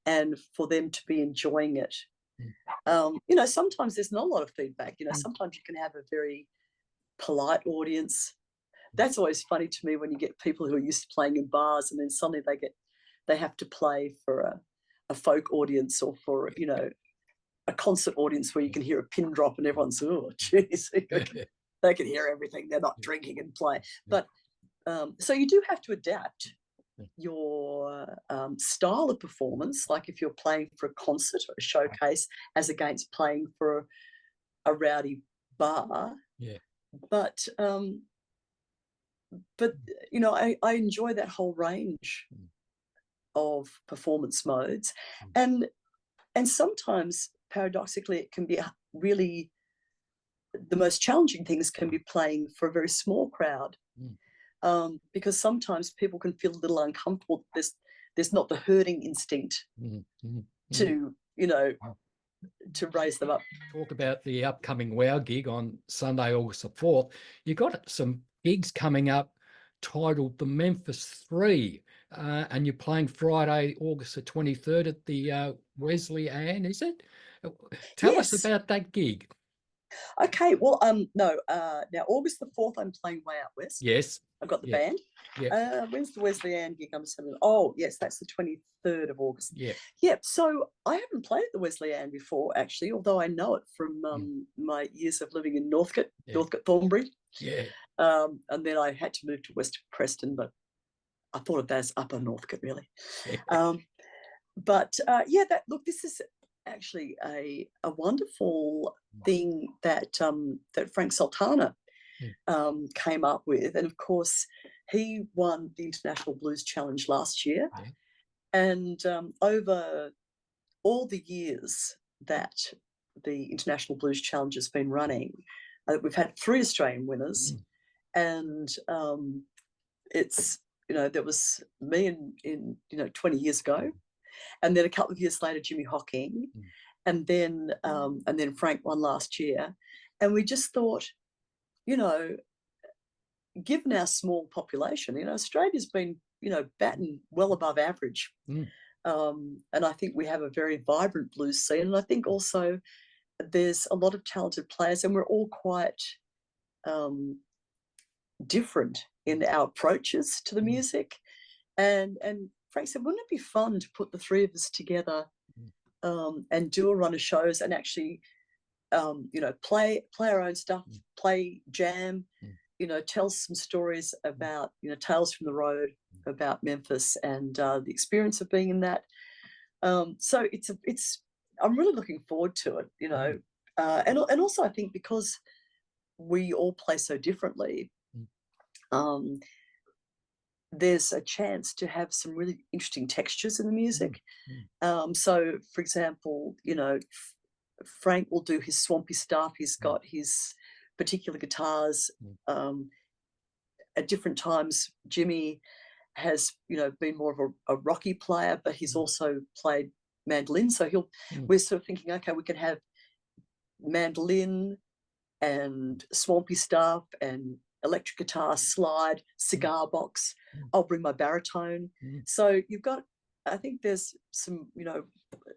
and for them to be enjoying it. Sometimes there's not a lot of feedback. Sometimes you can have a very polite audience. That's always funny to me when you get people who are used to playing in bars, and then suddenly they have to play for a folk audience, or for a concert audience where you can hear a pin drop and everyone's, oh geez, they can hear everything. They're not drinking and play. But so you do have to adapt your style of performance, like if you're playing for a concert or a showcase, as against playing for a rowdy bar. But I enjoy that whole range of performance modes, and sometimes paradoxically it can be really, the most challenging things can be playing for a very small crowd, because sometimes people can feel a little uncomfortable. There's not the herding instinct to to raise them up. Talk about the upcoming WOW gig on Sunday, August the 4th. You got some gigs coming up titled the Memphis 3, and you're playing Friday, August the 23rd at the Wesley Ann, is it? Tell us about that gig. Okay, well, no, now August the 4th, I'm playing way out west. Yes. I've got the band. Yeah. When's the Wesley Ann gig? I'm saying, oh, yes, that's the 23rd of August. Yeah. Yeah, so I haven't played at the Wesley Ann before, actually, although I know it from my years of living in Northcote, Thornbury. Yeah. And then I had to move to West Preston, but I thought of that as Upper Northcote, really. Look, this is actually a wonderful thing that that Frank Sultana came up with. And of course, he won the International Blues Challenge last year. And over all the years that the International Blues Challenge has been running, we've had 3 Australian winners. And it's, there was me in 20 years ago, and then a couple of years later, Jimmy Hocking, and then Frank won last year. And we just thought, given our small population, Australia's been, batting well above average. And I think we have a very vibrant blues scene. And I think also there's a lot of talented players, and we're all quite different in our approaches to the music. And Frank said, wouldn't it be fun to put the 3 of us together and do a run of shows and actually, play our own stuff, play jam, tell some stories about, tales from the road about Memphis and the experience of being in that. So I'm really looking forward to it, and also I think because we all play so differently, there's a chance to have some really interesting textures in the music. So, for example, Frank will do his swampy stuff. He's got his particular guitars. At different times, Jimmy has, been more of a rocky player, but he's also played mandolin. So we're sort of thinking, okay, we can have mandolin and swampy stuff and electric guitar, slide, cigar box. I'll bring my baritone. So you've got, I think there's some,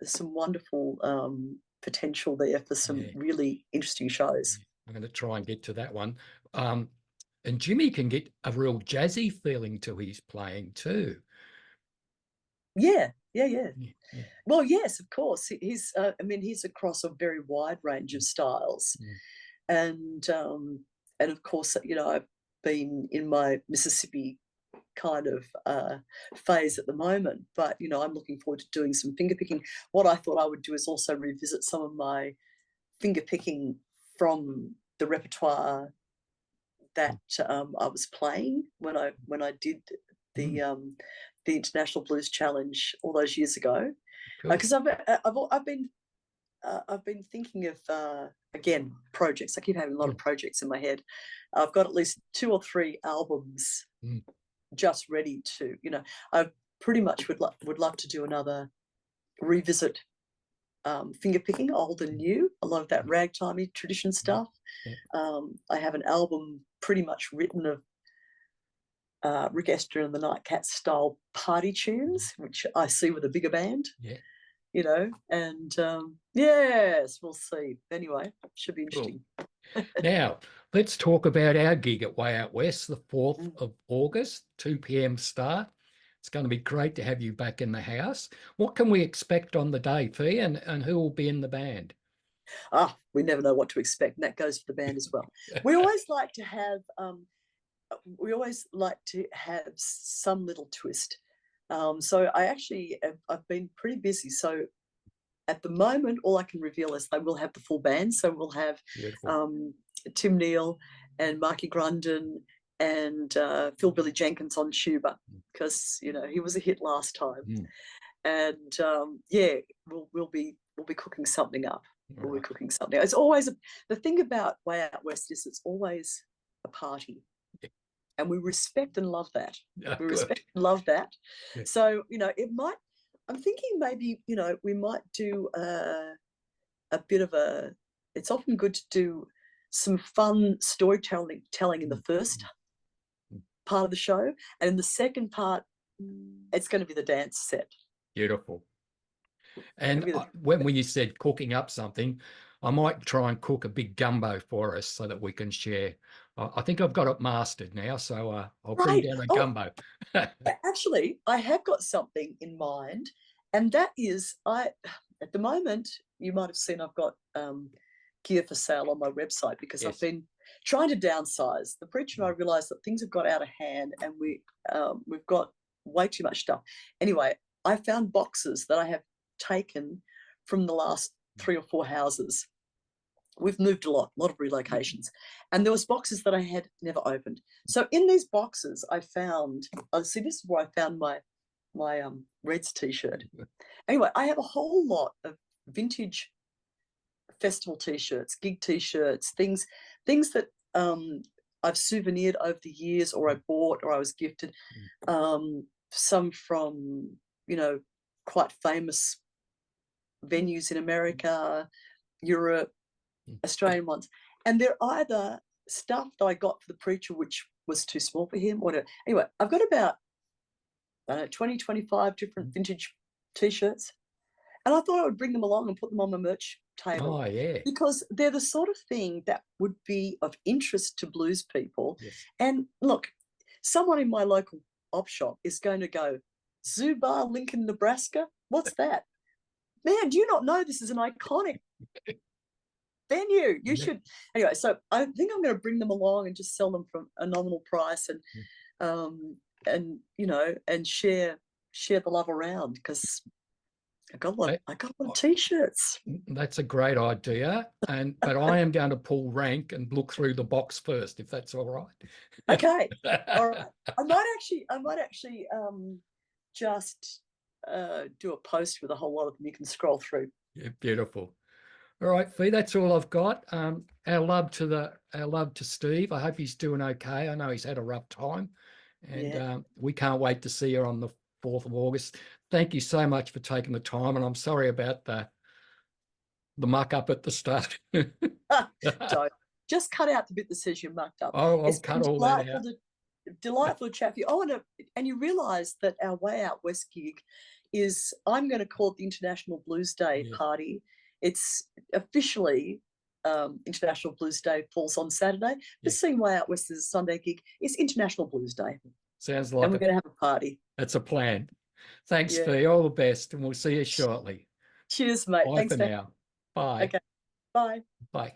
some wonderful potential there for some really interesting shows. I'm going to try and get to that one. And Jimmy can get a real jazzy feeling to his playing too. Yeah, Yeah, yeah. Yeah. Well, yes, of course. He's he's across a very wide range of styles. And of course, I've been in my Mississippi kind of phase at the moment, but I'm looking forward to doing some finger picking. What I thought I would do is also revisit some of my finger picking from the repertoire that I was playing when I did the International Blues Challenge all those years ago, because I've been thinking of again, projects. I keep having a lot of projects in my head. I've got at least 2 or 3 albums just ready to, I pretty much would love to do another revisit finger picking, old and new. I love that ragtimey tradition stuff. I have an album pretty much written of Rick Astor and the Nightcats style party tunes, which I see with a bigger band. And yes, we'll see. Anyway, should be interesting. Cool. Now, let's talk about our gig at Way Out West, the 4th of August, 2 p.m. start. It's going to be great to have you back in the house. What can we expect on the day, Fee, and who will be in the band? We never know what to expect, and that goes for the band as well. We always like to have some little twist. So I've been pretty busy. So at the moment, all I can reveal is they will have the full band. So we'll have Tim Neal and Marky Grundon and Phil Billy Jenkins on tuba, because he was a hit last time. And we'll be cooking something up. We'll be cooking something. It's always the thing about Way Out West is it's always a party. And we respect and love that. We respect and love that. So, it might, I'm thinking maybe, we might do a bit of it's often good to do some fun storytelling in the first part of the show. And in the second part, it's going to be the dance set. Beautiful. And when you said cooking up something, I might try and cook a big gumbo for us so that we can share. I think I've got it mastered now, so I'll bring down a gumbo. Actually, I have got something in mind, and that is, at the moment, you might have seen I've got gear for sale on my website, because I've been trying to downsize. The preacher and I realised that things have got out of hand, and we've got way too much stuff. Anyway, I found boxes that I have taken from the last 3 or 4 houses. We've moved a lot of relocations, and there was boxes that I had never opened. So in these boxes, I found, this is where I found my Reds t-shirt. Anyway, I have a whole lot of vintage festival t-shirts, gig t-shirts, things that I've souvenired over the years, or I bought, or I was gifted. Some from, quite famous venues in America, Europe, Australian ones. And they're either stuff that I got for the preacher, which was too small for him, or whatever. Anyway, I've got about 20, 25 different vintage t-shirts. And I thought I would bring them along and put them on my merch table. Oh, yeah. Because they're the sort of thing that would be of interest to blues people. Yes. And look, someone in my local op shop is going to go, Zoo Bar, Lincoln, Nebraska? What's that? Man, do you not know this is an iconic venue? You should. Anyway, so I think I'm going to bring them along and just sell them for a nominal price, and share the love around, because I got a lot of t-shirts. That's a great idea, but I am going to pull rank and look through the box first, if that's all right. Okay, all right. I might actually just do a post with a whole lot of them you can scroll through. Yeah, beautiful. All right, Fee, that's all I've got. Our love to Steve. I hope he's doing okay. I know he's had a rough time, and we can't wait to see you on the 4th of August. Thank you so much for taking the time, and I'm sorry about the muck up at the start. Don't. Just cut out the bit that says you mucked up. Oh, I'll cut all that out. Delightful to chat with you. Oh, and you realise that our Way Out West gig is, I'm going to call it the International Blues Day party. It's officially International Blues Day falls on Saturday. But seeing Way Out West as a Sunday gig, it's International Blues Day. Sounds like, and we're going to have a party. That's a plan. Thanks, Yeah. Fee. All the best, and we'll see you shortly. Cheers, mate. Bye Thanks for for. now. Bye. Okay. Bye. Bye.